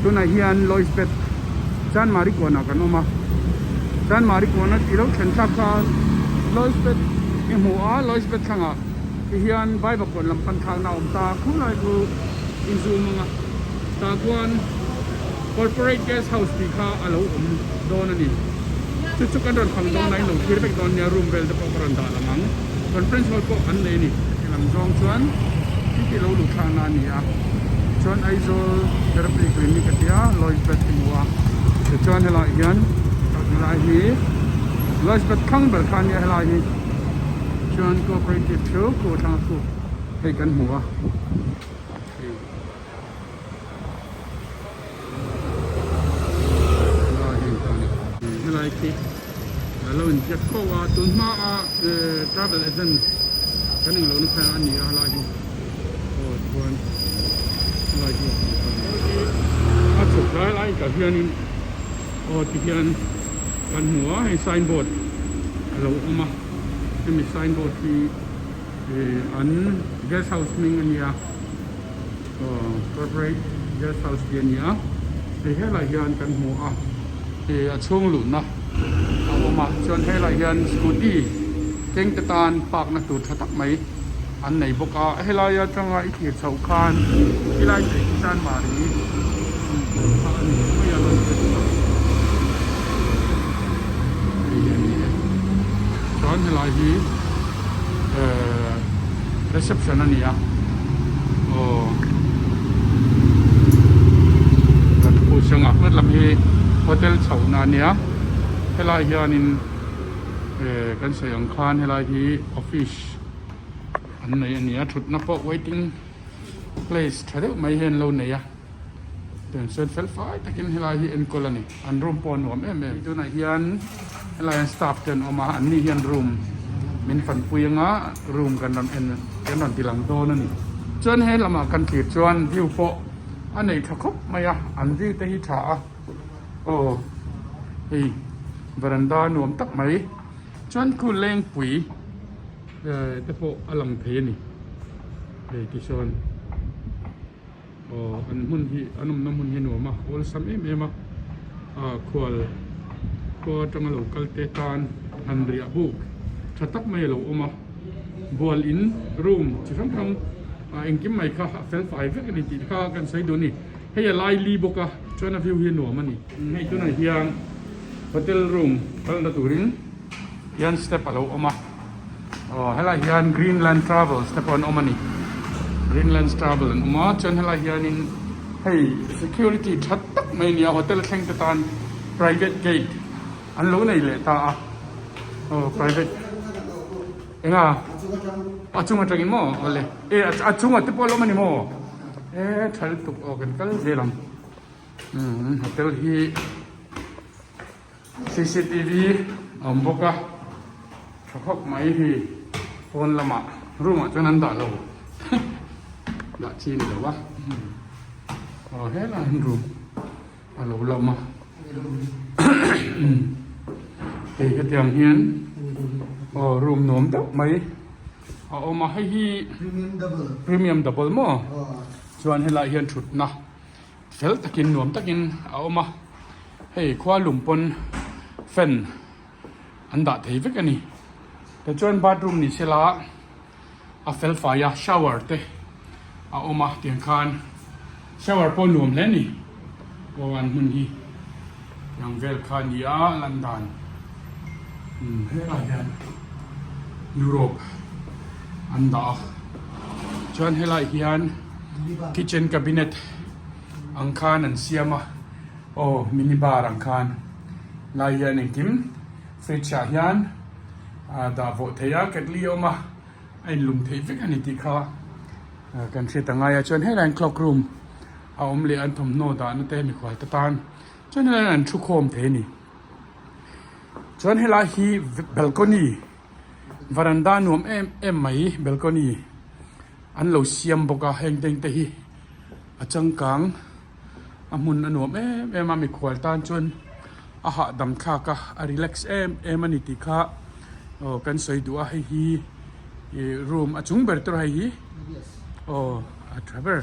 tu na hian loisbet chan mari ko na kan oma chan mari ko na tilo khen thap khan loisbet e mu a loisbet thanga hian bai ba kon lam pan thang na om ta khu lai ku in zoom nga ta kwan corporate guest house ti kha alo don ani chu chu kan don phang dong nai lo thir bek don nya room bel de paran da lamang conference hall ko an le ni lam jong chuan ti lo lu thang na ni a chuan aizol therapy clinic atia loisbet timwa chuan hela hian la hi loisbet khang bel khan ya hela hi chuan cooperative show ko thang ku hei kan hmuwa like alone just go to ma travel agent kan lo nu kha ani ala hi bon like a chu lai ka hian ti hian kan hua hai signboard lo ma mi signboard ti an guest house ming ania corporate guest house ania ti hela hian kan hua chung lu naเอามาชวนให้ละยันสกูตี้เก่งตะตานปากนักตูดทักไหมอันไหนบอกให้ละยันจังไรเกียรติชาวคานที่ไล่เด็กจานมารีอันนี้ไม่ยากเลยชวนให้ละยีreception อันนี้โอ้กันผู้ช่างอักเมื่อลำฮีโฮเทลชาวนาเนี่ยให้ลายยานินกันเสียงคานให้ลายที่ออฟฟิศอันไหนอันนี้ชุดนับปะ waiting place ถ้าเดี๋ยวไม่เห็นเราเนี่ยเดินเส้นเฟลไฟตะกินให้ลายที่เอ็นโคลนี่อันรูมปอนหัวแม่ตัวไหนยันให้ลายสตาฟเดินออกมาอันนี้ยันรูมมินฝันปุยงะรูมกันนอนเอ็นกันนอนที่หลังโตนั่นนี่จนให้ละมากันขีดจวนวิวโปอันไหนถ้าครบไม่อะอันที่ตะหิชาโอ้เฮ้ยบรันดาหนวมตักไหมชวนคุณเล่งปุ๋ยแต่พออลังเทนี่ที่ชวนอันหุ่นที่อันน้ำหุ่นที่หนวมมาโอลซัมเอ็มมาขวลก็จังหวะกัลเตตานอันเรียบุกชัดตักไม่หลงมาบอลอินรูมที่ทั้งทั้งเอ็งกิมไม่ค่ะเฟลไฟเฟกนี่ติดข้ากันใช้ดูนี่ให้ยาไล่ลีบกะชวนฟิวที่หนวมมันนี่ให้ตัวไหนที่ยังhotel room kalau dah turun, yang step alau oma, hela yang Greenland Travel step on oma ni, Greenland Travel oma, cuman hela yang in, hey security catat main ya hotel keng tetan private gate, anlo ni le ta, private, enggak, acung macam ni mo, oleh, acung tu polo mana mo, cari tu, kan kalau jelang, hotel hi CCTV บอกว่าเฉพาะไม่ที่โฟนละมารู้มาจนนั้นด่าเราด่าชีนหรือวะเฮ้ยล่ะรู้เราละมาเฮ้ยก็เตรียมเฮียนรูมหนวมตักไหมเอามาให้ที่พรีเมียมดับเบิลมั้งชวนให้ละเฮียนชุดนะเฟลตะกินหนวมตะกินเอามาให้คว้าหลุมปนเฟนอันดับที่วิกันนี่แต่จวนบาร์รูมนี่เชล่าเฟลไฟยาชาวเวอร์เตะเอามาเตียงคานชาวเวอร์ปนรวมแล้วนี่วันมันที่ยังเวลคานยาลันดอนเฮ้ยอะไรกันยุโรปอันดับจวนเฮลัยยันคิทเช่นคาบิเนตอังคารนันเซียมามินิบาร์อังคารลายยันเองทิมฟริชายันดาวเทียเกตลีออกมาไอ้ลุงเทฟิกันนี่ที่เขากันเสียต่างไงจนให้แรงคล็อกรูมเอาเลี้ยนทำโนดานุเตมีควายตะตานจนให้แรงชุกโคมเทนี่จนให้ลายฮีเบลคอนีวารันดานุ่มเอ็มไหมเบลคอนีอันเราเสียมบอกว่าเฮงเต็งเตฮีอาจังกังอามุนอันนุ่มมามีควายตานจนอาหารดำข้ากะรีแลกซ์มันนี่ติข้ากันสวยดูว่าให้ฮีรูมอาจุงเบอร์ตัวให้ฮีทราเวล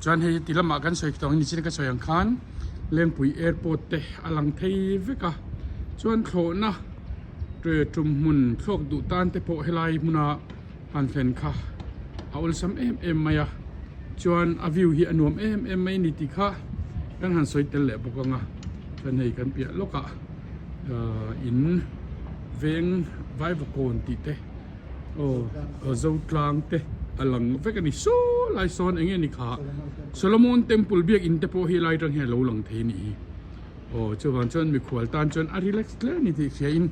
จวนให้ติละมากันสวยตรงนี้ชินก็สวยอย่างคันเลี้ยงปุ๋ยแอร์พอร์ตเตะอลังเทวิกะจวนโถนะเรือจุ่มหุ่นโชคดุตานเตโปเฮลัยมุนาอันเซนค่ะเอาอุลซัมมายาจวนอวิวฮีอันวมไม่นิติค่ะกันหันสวยเตลเล่ปกงะจวนให้กันเปียโลกะอินเวงไววโกนติเตโอ้เจ้ากลางเตอลังเวกันนี่โซไลซอนเองนี่ค่ะโซโลมอนเทมเพลเบียกอินเตโปเฮลัยจังเฮลลังเทนี่โอ้จวนจวนมีขวลตานจวนอาริเล็กซ์เลยนี่ที่เขียน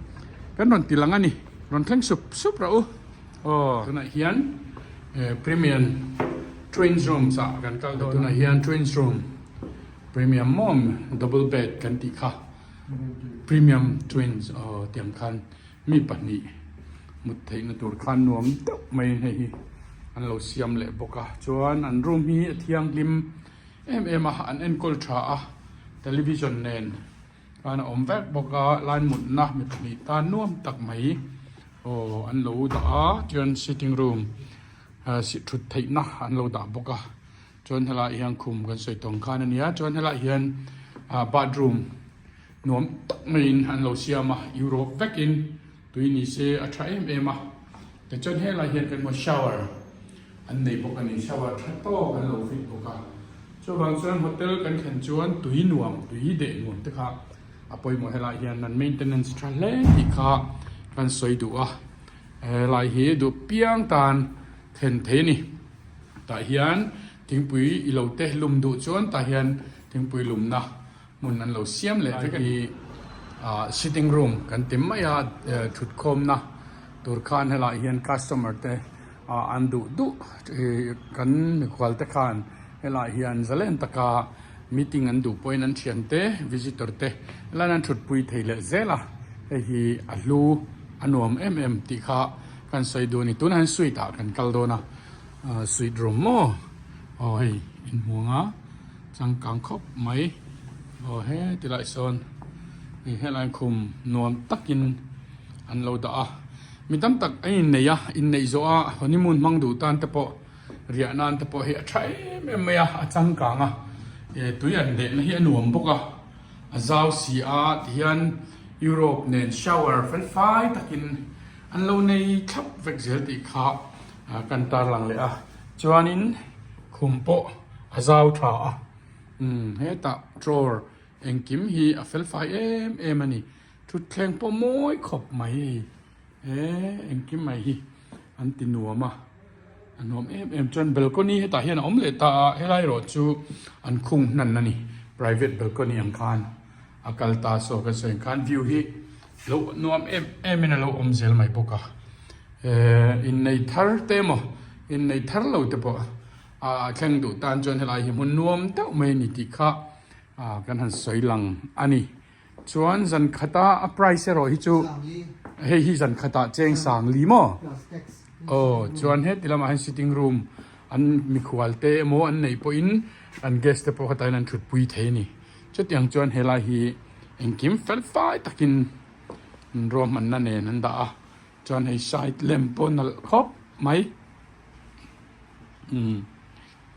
กันนอนติลังอันนี้นอนแข่งสุบเราโอ้ตัวนั้นเฮียนพรีเมียมทวินส์รูมสักกันก็ตัวนั้นเฮียนทวินส์รูมพรีเมียมมอมดับเบิลเบดกันติค่ะพรีเมียมทวินส์เตรียมคันมีปันนี้มุดเทนตัวคันนวมตกไม่ให้อันเราเสียมเละบกะจวนอันรูมฮีเทียงลิมอันเอ็นกอลทราเทเลวิชันเนนการอมแวกบอกว่าลานหมุนนะมีปนิตานน่วมตักไหมโอ้อันเราด่าจน sitting room สิทุดไทยนะอันเราด่าบอกว่าจนทลายยังคุมกันสวยตรงข้านันเนี้ยจนทลายยังbathroom น่วมตักไม่อันเราเสียมายุโรปแวกอินตัวนี้เสียใช้มาแต่จนให้เราเห็นกันว่า shower อันนี้บอกกันนี่ shower ทัดโต้อันเราฟิตบอกว่าช่วงบางส่วนโฮเทลกันแข่งจวนตัวน่วมตัวเด่นน่วมแต่ครับปอยหมดให้ลายเฮียนนั้น maintenance ทราเลที่ข้ากันสวยดูลายเฮียดูเปียงตานเทนเทนี่แต่เฮียนถึงปุยอีเราเตะลุมดูจวนแต่เฮียนถึงปุยลุมนะมุนนั้นเราเสียมเลยที่sitting room กันเต็มไม่ชุดคมนะตัวข้านให้ลายเฮียน customer เตอันดูกันมีควอลเตข้านให้ลายเฮียนจะเล่นตะกาmeeting อันดูปอยนั้นเชียนเต visitor เตแล้วนั้นชุดปุยเทเลเซล่ะไอ้ฮีอัลลูอันวมติข้ากันสวยดูนี่ตัวนั้นสวยตากันกัลโดนะสวยดรูมโม่โอ้ยอินหัวงะจังกังคบไหมโอ้เฮ้ติไลซอนนี่ให้ลายคุมนวมตักอินอันเราด่ามีตั้มตักไอ้เนียอินเนยโซอาฮันนี่มุนมังดูตันเตปเรียนานเตปเฮใช้ไม่จังกังตัวยันเด่นเฮียหนุ่มพวกเจ้าสีอาที่ยันยุโรปเนี่ยชาวเวอร์เฟลไฟตะกินอันเราในทับเวกเซลติขากันตาลังเลยจวนนินคุมโปเจ้าทราเฮตาโทรเอ็งกิมฮีเฟลไฟมันนี่ชุดแข่งปมวยขบไหมเอ็งกิมไหมฮีอันตินัวมาอันนอมจนเบลโกนี่ให้ตาเห็นอมเลตาให้ไล่รถจูอันคุ้งนั่นนี่ private balcony อังคารอากัลตาโซกันส่วนการวิวฮีเรานอมนี่เราอมเซลไม่ปกอินในทาร์เตมอินในทาร์เราเตปแข่งดูตานจนให้ไล่หิมุนนอมเต้าไม่นิติค่ะกันหันสวยหลังอันนี้ชวนจันขตาอัปไรเซโรฮิจูเฮฮิจันขตาเจงสังลีโมโอ้จวนเฮติละมาให้ sitting room อันมีขวลเตโมอันไหนพออินอัน guest พอขตานันชุดปุยเทนี่จุดอย่างจวนเฮลาฮีเอ็งกิมเฟลไฟตะกินรวมมันนั่นเองนั่นด่าจวนให้ใช้เล่มปนครบไหม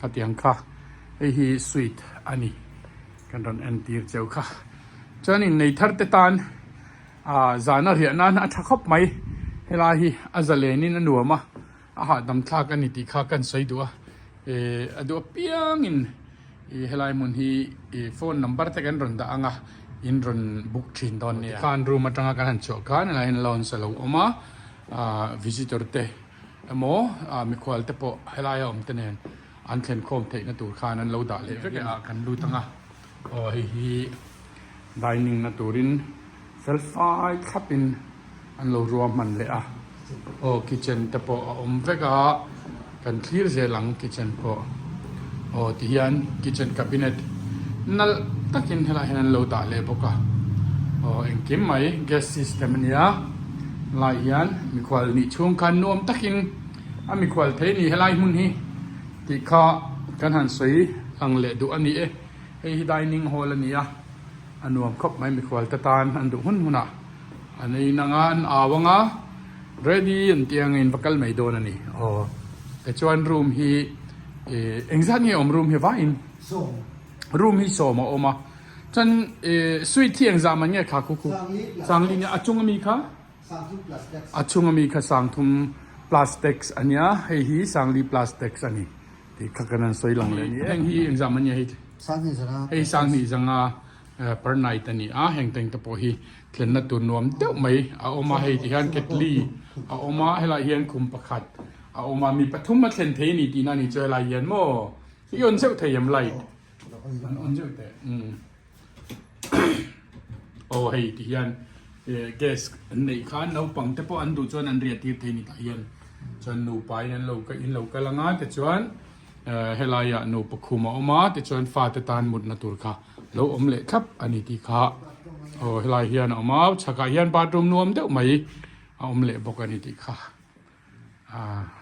ขัดอย่างค่ะไอ้ฮีสวีทอันนี้กันรอนแอนตีร์เจ้าค่ะจวนในทัร์เตตานจานเรียนนั้นชักครบไหมเฮลาฮีอาจจะเลนินนัวมาดำท่ากันนิติข้ากันใส่ดัวดัวเปียงอินเฮลายมุนฮีโฟนนัมเบอร์ตะกันรอนดาอ่ะอินรอนบุกชินตอนนี้การรู้มาจังกันหันโจกันอะไรนั่นลอนสลาวออกมาวิสิตอร์เตโมมีควอลเตปเฮลายอมเตนอันเทนโคมเทนตัวข้านั้นเราด่าเลยกันรู้ตั้งโอ้ฮีdining นัตุรินเซลฟายขับอินอันเรารวมมันเลยโอ้ kitchen แต่พอเวกกันคลีร์เซลัง kitchen พอโอ้ที่ยัน kitchen cabinet นั่นตักินเฮลาเห็นเราด่าเลยพวกโอ้เอ็งกิมไหม gas system เนี่ยลายยันมีควอลนี่ช่วงการนวมตักินมีควอลเทนี่เฮลามุนฮีที่ข้ากันหันสวยลังเละดูอันนี้ไอ้ dining hall นี่อันนวมครบไม่มีควอลตะตานอันดูหุ่นอันนี้นางานวังready อันที่ยังอินพักลไม่โดนนี่แต่ชวนรูมฮี eng zat ni om room he va in room hi so ma oma chan suite thi eng za man nge kha ku sang li ni achung mi kha achung mi kha sang thum plastics ania hi sang li plastics ani ti khakanan soi lang le ni eng hi eng za man nge hi sang ni zanga per night ani heng teng ta po hi thlen na tu nuam deuh mai a oma hei ti han ketli a oma hela hian khum pakhat a oma mi pathum ma thlen thei ni ti na ni chela hian mo hi on seu thei yam lai on seu te o hei ti hian gas nei khan no pang te po an du chuan an riat ti thei ni ta hian chuan nu pai nan lo ka in lo ka langa te chuan hela ya nu pakhuma oma te chuan fa te tan mut na tur kha lo om le khap ani ti kha o helai hian oma chaka hian bathroom nuam deuh mai a om le bok ani ti kha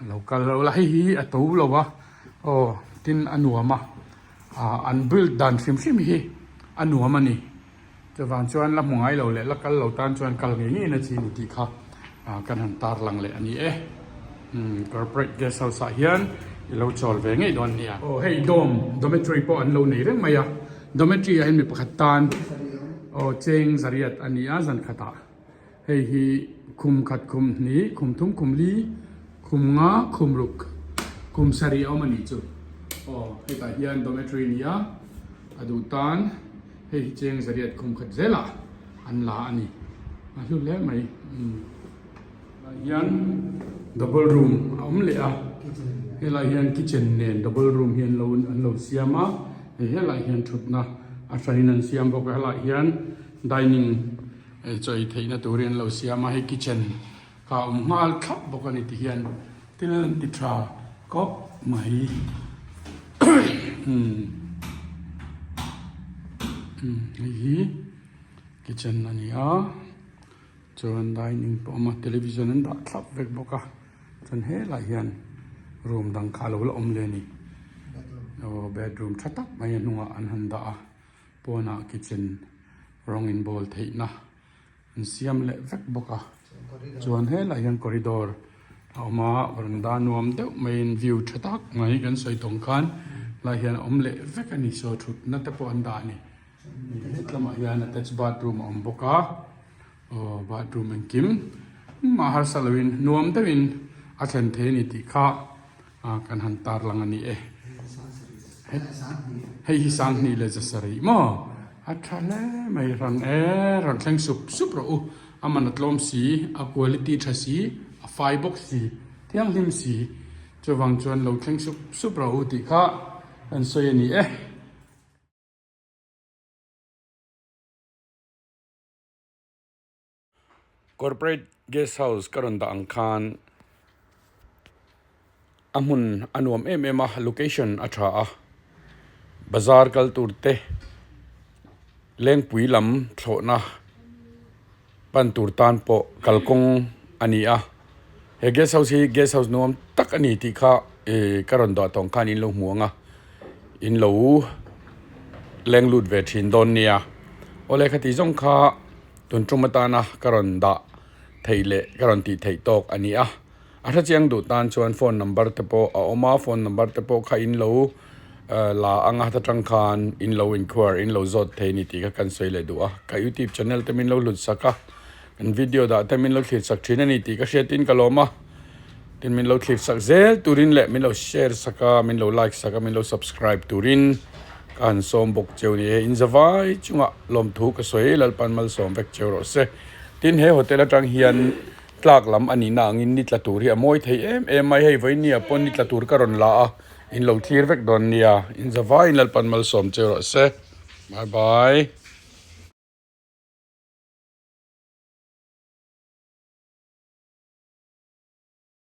local lo lai hi a to lo wa o tin anuama an build dan fim hi anuama ni chawang chuan la mungai lo le la kal lo tan chuan kal nge ni na chi ni ti kha kan han tar lang le ani corporate guest house a hian lo chol ve ngai don nia o hey dormitory po an lo nei reng maya dormitory a hin mi pakhat tan o cheng zariat ania zan khata hei hi khum khat khum ni khum thum khum li khum nga khum ruk khum sari au mani chu o hei ta hian dormitory nia adu tan hei cheng zariat khum khat zela an la ani a lu le mai hian double room om le a hela hian kitchen nen double room hian lo an lo siama hela hian thutna a trainan siam bok hela hian dining choi theina turin lo siama he kitchen ka ngal khap bok ani ti hian til ti tra kop mai hi kitchen ania chuan dining pawma television an dah thlap vek boka chuan hela hian room dang kha lo om le ni bedroom thatak mai anunga an handa a pona kitchen rong in bol theina an siam le vek boka chuan hela hian corridor oma veranda nuam deuh main view thatak mai kan soi tong khan la hian om le vek ani so thut na te po an da ni tlama hian attached bathroom om boka bathroom and kim mahar salawin nuam deuhin a thlen the ni ti kha kan han tar lang ani hei hi sang ni le jasari mo athale mai ran thleng sup ro aman atlom si a quality thasi a five box si thiang lim si chawang chuan lo thleng sup ro ti kha an soi ani corporate guest house karon da angkhan amun anuam a location atha bazar kal turte leng puilam thlona pan tur tan po kalkong ania he guest house nuam tak ani ti kha karon da tong khan in lo muanga in lo leng lut ve thin don nia ole khati jong kha tun trumatana karon da theile karon ti thei tok ania atha chiang du tan chuan phone number te po oma phone number te po kha in lo la anga ta tang khan in lo inquire in lo zot theini ti ka kan soile du ka youtube channel te min lo lut saka kan video da te min lo thlir sak thina ni ti ka share tin kaloma tin min lo thlir sak zel turin le min lo share saka min lo like saka min lo subscribe turin kan som bok cheu ni in zawai chunga lom thu ka soi lal pan mal som vek cheu ro se tin he hotel atang hian tlak lam ani na angin ni tla tur hi amoi thei em mai hei voi ni apon ni tla tur karon la in lo thlir vek don nia in zawai lal pan mal som cheu ro se bye bye